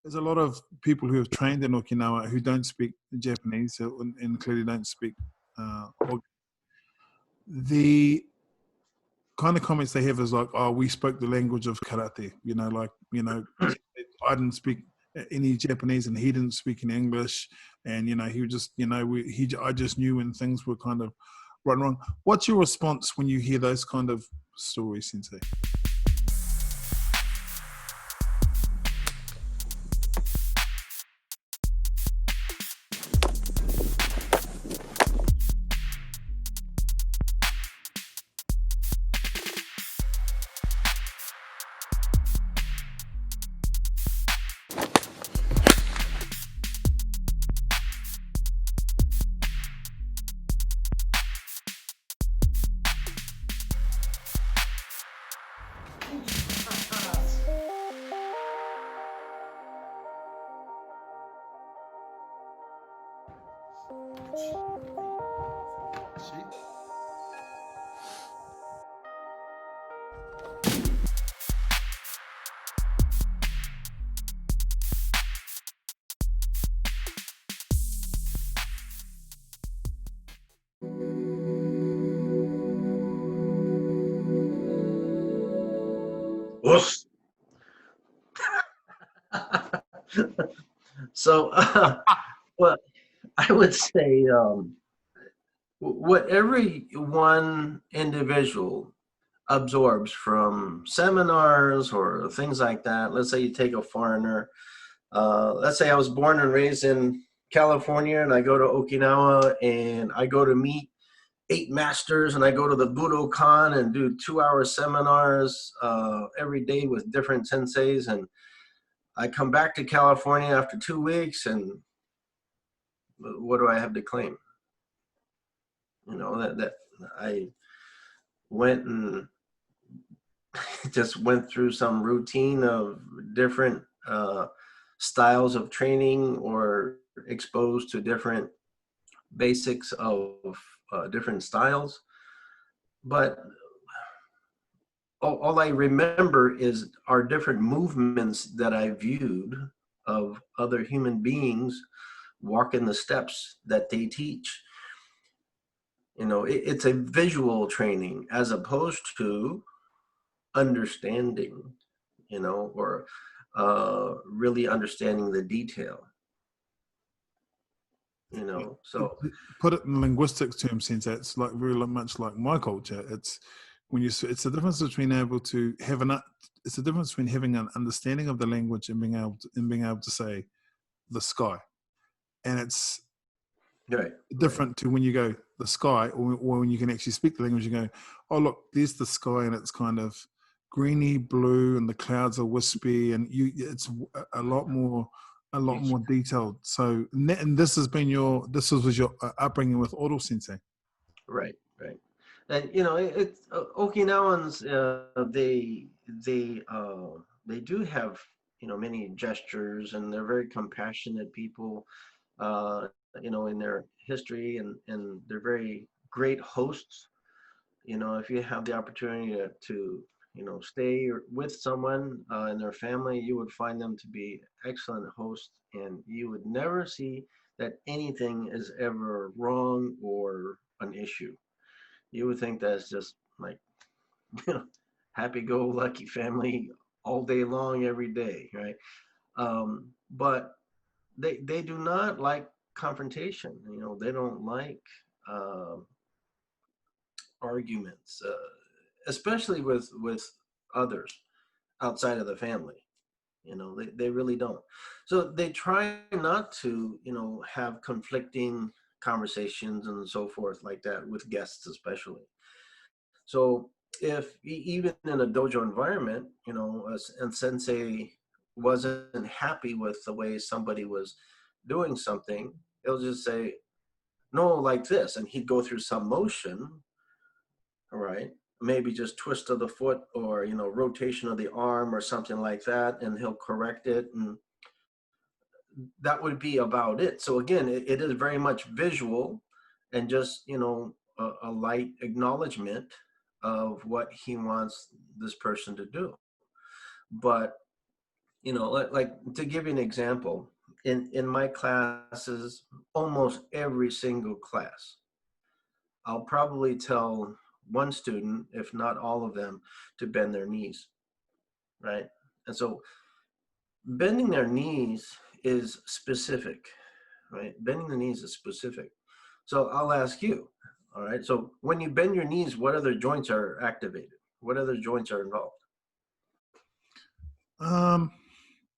there's a lot of people who have trained in Okinawa who don't speak Japanese, and clearly don't speak. Or the kind of comments they have is like, "Oh, we spoke the language of karate." I didn't speak any Japanese, and he didn't speak any English, and he was just, I just knew when things were kind of right and wrong. What's your response when you hear those kind of stories, Sensei? Us. So, well, I would say what every one individual absorbs from seminars or things like that. Let's say you take a foreigner. Let's say I was born and raised in California, and I go to Okinawa, and I go to meet 8 masters, and I go to the Budokan and do 2-hour seminars every day with different senseis, and I come back to California after 2 weeks, and what do I have to claim? That I went and just went through some routine of different styles of training, or exposed to different basics of different styles. But all I remember is our different movements that I viewed of other human beings walking the steps that they teach. It's a visual training as opposed to understanding, or really understanding the detail. So put it in linguistics terms, since that's like very much like my culture. It's it's the difference between able to have it's the difference between having an understanding of the language and being able to say the sky, and it's different to when you go the sky, or when you can actually speak the language. You go, oh look, there's the sky, and it's kind of greeny blue, and the clouds are wispy, and it's a lot more detailed. So, and this has been was your upbringing with Oro Sensei. Right. And it's Okinawans. They do have many gestures, and they're very compassionate people. In their history, and they're very great hosts. If you have the opportunity to stay with someone in their family, you would find them to be excellent hosts, and you would never see that anything is ever wrong or an issue. You would think that's just like happy-go-lucky family all day long, every day, right? But they do not like confrontation. They don't like arguments, especially with others outside of the family. They really don't. So they try not to have conflicting conversations and so forth like that with guests, especially. So if even in a dojo environment, a sensei wasn't happy with the way somebody was doing something, he'll just say, no, like this, and he'd go through some motion, all right, maybe just twist of the foot, or rotation of the arm or something like that, and he'll correct it, and that would be about it. So again, it is very much visual, and just a light acknowledgement of what he wants this person to do. But Like to give you an example, in my classes, almost every single class, I'll probably tell one student, if not all of them, to bend their knees, right? And so bending their knees is specific, right? Bending the knees is specific. So I'll ask you, all right? So when you bend your knees, what other joints are activated? What other joints are involved?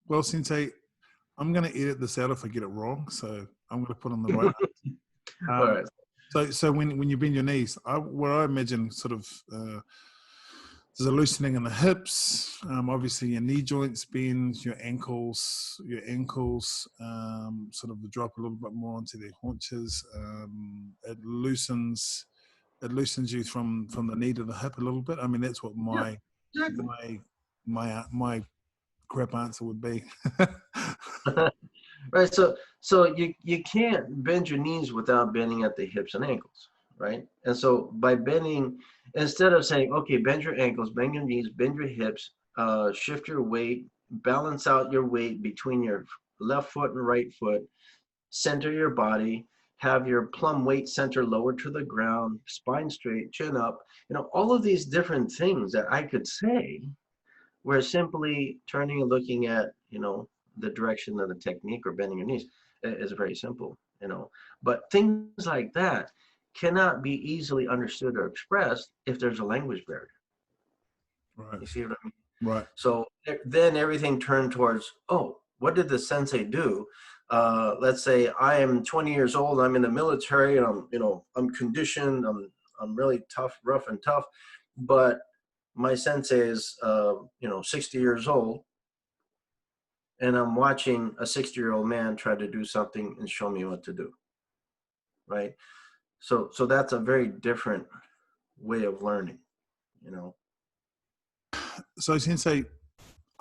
Well, Sensei, I'm going to edit this out if I get it wrong, so I'm going to put on the right. All right. So when you bend your knees, what I imagine sort of there's a loosening in the hips. Obviously, your knee joints bend, your ankles sort of drop a little bit more onto their haunches. It loosens you from the knee to the hip a little bit. I mean, that's what my Exactly. my crap answer would be. Right. So you can't bend your knees without bending at the hips and ankles, right? And so by bending, instead of saying, okay, bend your ankles, bend your knees, bend your hips, shift your weight, balance out your weight between your left foot and right foot, center your body, have your plumb weight center lower to the ground, spine straight, chin up, all of these different things that I could say, where simply turning and looking at, the direction of the technique or bending your knees is very simple. But things like that cannot be easily understood or expressed if there's a language barrier. Right. You see what I mean? Right. So then everything turned towards, oh, what did the sensei do? Let's say I am 20 years old, I'm in the military, and I'm conditioned, I'm really tough, rough and tough, but my sensei is 60 years old, and I'm watching a 60-year-old man try to do something and show me what to do, right? So that's a very different way of learning. So, Sensei,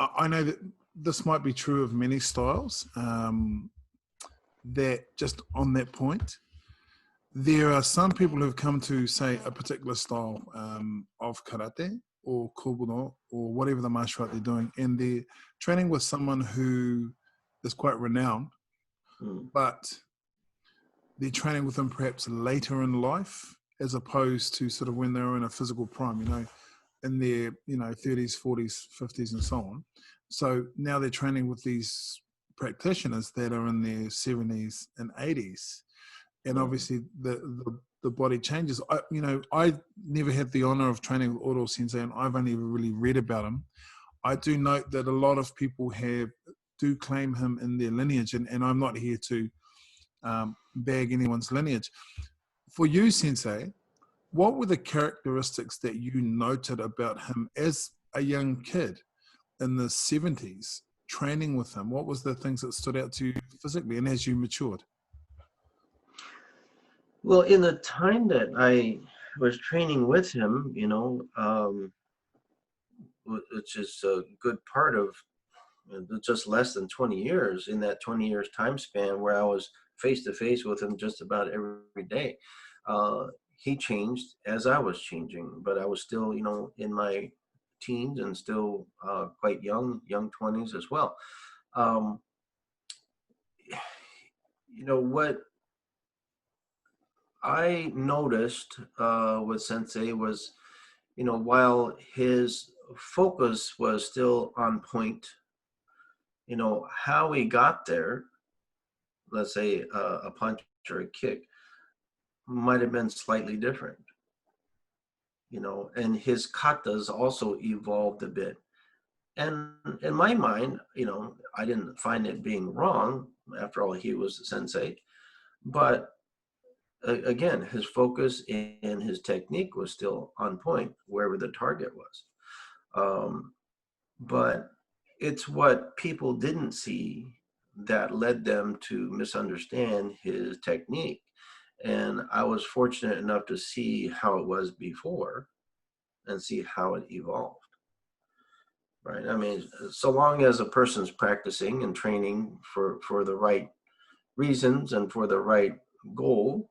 I know that this might be true of many styles. That just on that point, there are some people who have come to, say, a particular style of karate or kobudo or whatever the martial art they're doing, and they're training with someone who is quite renowned, but they're training with them perhaps later in life as opposed to sort of when they're in a physical prime, in their 30s, 40s, 50s, and so on. So now they're training with these practitioners that are in their 70s and 80s, and obviously the body changes. I never had the honor of training with Oro Sensei, and I've only really read about him. I do note that a lot of people do claim him in their lineage, and I'm not here to bag anyone's lineage. For you, Sensei, what were the characteristics that you noted about him as a young kid in the 70s, training with him? What was the things that stood out to you physically and as you matured? Well, in the time that I was training with him, which is a good part of just less than 20 years, in that 20 years time span where I was face to face with him just about every day, he changed as I was changing, but I was still, in my teens and still quite young 20s as well. What I noticed with Sensei was, while his focus was still on point, how he got there, let's say a punch or a kick, might have been slightly different, and his katas also evolved a bit. And in my mind, I didn't find it being wrong. After all, he was the sensei. But again, his focus and his technique was still on point, wherever the target was. But it's what people didn't see that led them to misunderstand his technique. And I was fortunate enough to see how it was before and see how it evolved. Right. I mean, so long as a person's practicing and training for the right reasons and for the right goal,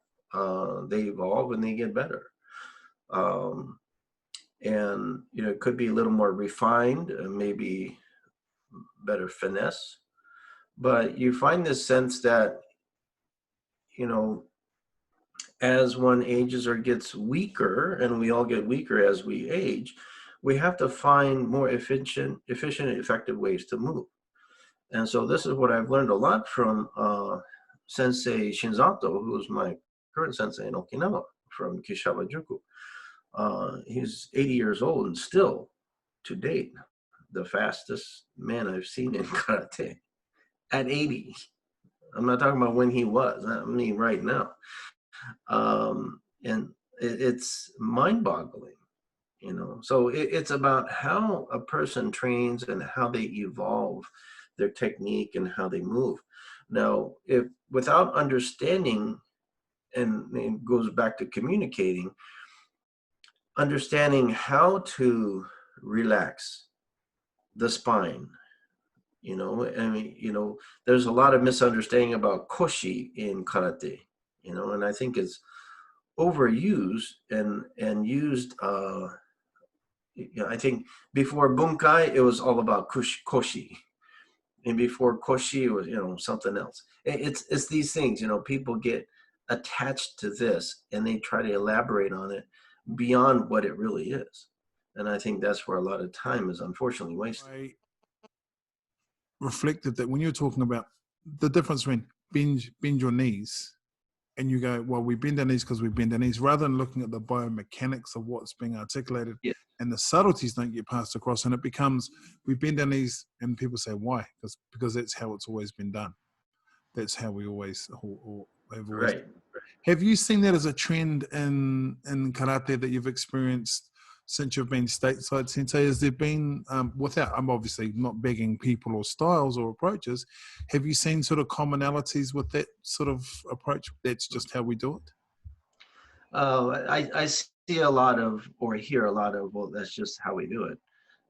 they evolve and they get better. And it could be a little more refined, maybe better finesse. But you find this sense that, you know, as one ages or gets weaker, and we all get weaker as we age, we have to find more efficient and effective ways to move. And so this is what I've learned a lot from Sensei Shinzato, who is my current sensei in Okinawa from Kishawajuku. He's 80 years old and still, to date, the fastest man I've seen in karate at 80. I'm not talking about when he was, I mean right now. And it's mind-boggling, you know. So it's about how a person trains and how they evolve their technique and how they move. Now, if without understanding, and it goes back to communicating, understanding how to relax the spine, you know, I mean, you know, there's a lot of misunderstanding about koshi in karate, you know, and I think it's overused and used. You know, I think before bunkai, it was all about koshi, and before koshi, it was, you know, something else. It's these things, you know, people get attached to this and they try to elaborate on it beyond what it really is, and I think that's where a lot of time is unfortunately wasted. I reflected that when you're talking about the difference between bend your knees, and you go, well, we bend our knees because we bend our knees, rather than looking at the biomechanics of what's being articulated, Yeah. and the subtleties don't get passed across, and it becomes, we bend our knees, and people say, why? Because that's how it's always been done. That's how we always, or have always. Right. Have you seen that as a trend in karate that you've experienced since you've been stateside, Sensei? Has there been, without, I'm obviously not begging people or styles or approaches, have you seen sort of commonalities with that sort of approach? That's just how we do it? I see a lot of, or hear a lot of, well, that's just how we do it.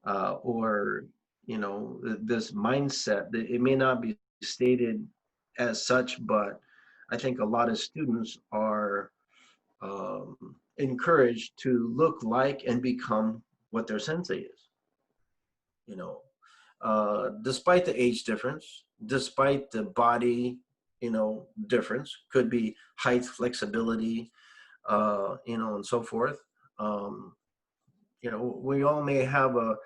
Or, you know, this mindset that it may not be stated as such, but I think a lot of students are encouraged to look like and become what their sensei is, you know, despite the age difference, despite the body, you know, difference, could be height, flexibility, you know, and so forth. You know, we all may have a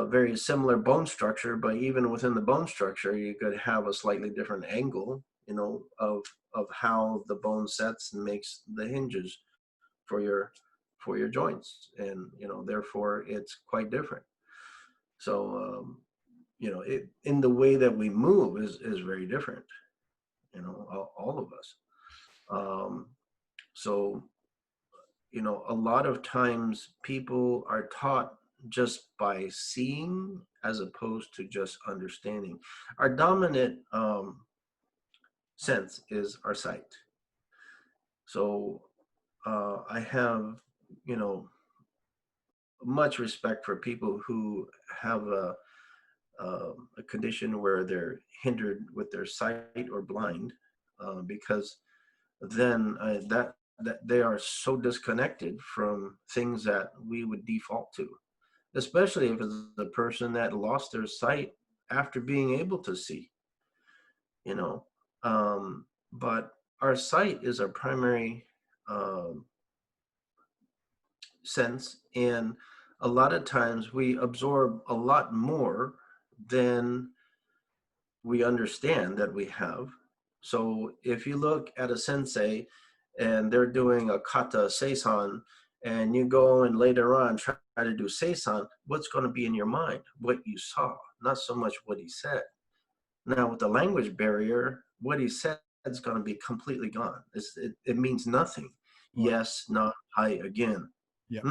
very similar bone structure, but even within the bone structure, you could have a slightly different angle, you know, of how the bone sets and makes the hinges for your joints, and you know, therefore it's quite different. So you know, it in the way that we move is very different, you know, all of us. So you know, a lot of times people are taught just by seeing as opposed to just understanding. Our dominant sense is our sight. So I have, you know, much respect for people who have a condition where they're hindered with their sight or blind, because then that they are so disconnected from things that we would default to, especially if it's a person that lost their sight after being able to see, you know. But our sight is our primary um, sense, and a lot of times we absorb a lot more than we understand that we have. So if you look at a sensei and they're doing a kata seisan, and you go and later on try to do seisan, what's going to be in your mind? What you saw, not so much what he said. Now with the language barrier, what he said is going to be completely gone. It means nothing. Right. Yes, not, I, again. Yeah.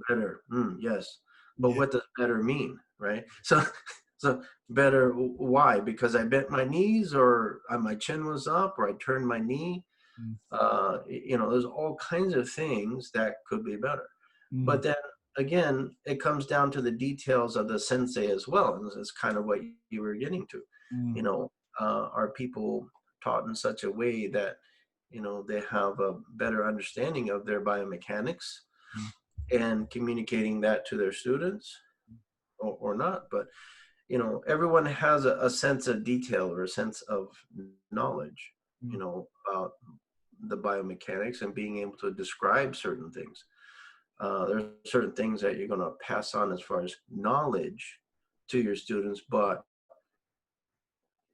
Better. Yes. But Yeah. what does better mean, right? So better, why? Because I bent my knees, or my chin was up, or I turned my knee. Mm. You know, there's all kinds of things that could be better. Mm. But then again, it comes down to the details of the sensei as well. And this is kind of what you were getting to. Mm. You know, are people taught in such a way that, you know, they have a better understanding of their biomechanics Mm. and communicating that to their students, or not? But everyone has a sense of detail or a sense of knowledge, Mm. about the biomechanics and being able to describe certain things. There's certain things that you're going to pass on as far as knowledge to your students, but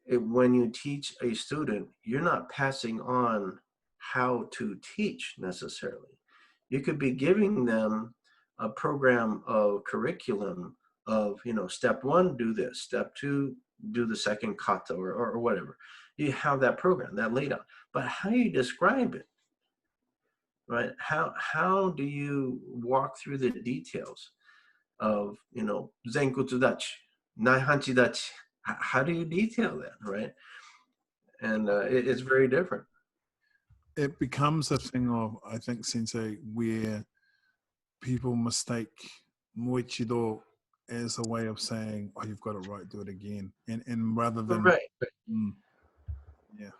when you teach a student, you're not passing on how to teach necessarily. You could be giving them a program of curriculum of, step one, do this, step two, do the second kata, or whatever. You have that program, that laid out. But how you describe it, right? How do you walk through the details of, Zenkutsu dachi, Naihanchi dachi? How do you detail that, right? And it's very different. It becomes a thing of, I think, Sensei, where people mistake moichido as a way of saying, "Oh, you've got it right, do it again," and rather than, Right, yeah,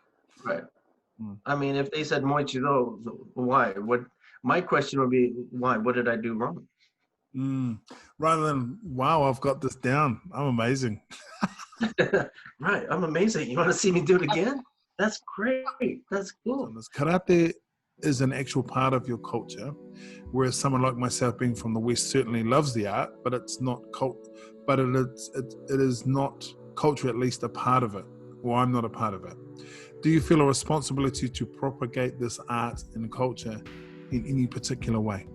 right. mm. I mean, if they said moichido, why? What? My question would be, why? What did I do wrong? Rather than, "Wow, I've got this down. I'm amazing." Right, I'm amazing. You want to see me do it again? That's great. That's So cool. this karate is an actual part of your culture, whereas someone like myself, being from the West, certainly loves the art, but it's not but it is not culture, at least a part of it, or I'm not a part of it. Do you feel a responsibility to propagate this art and culture in any particular way?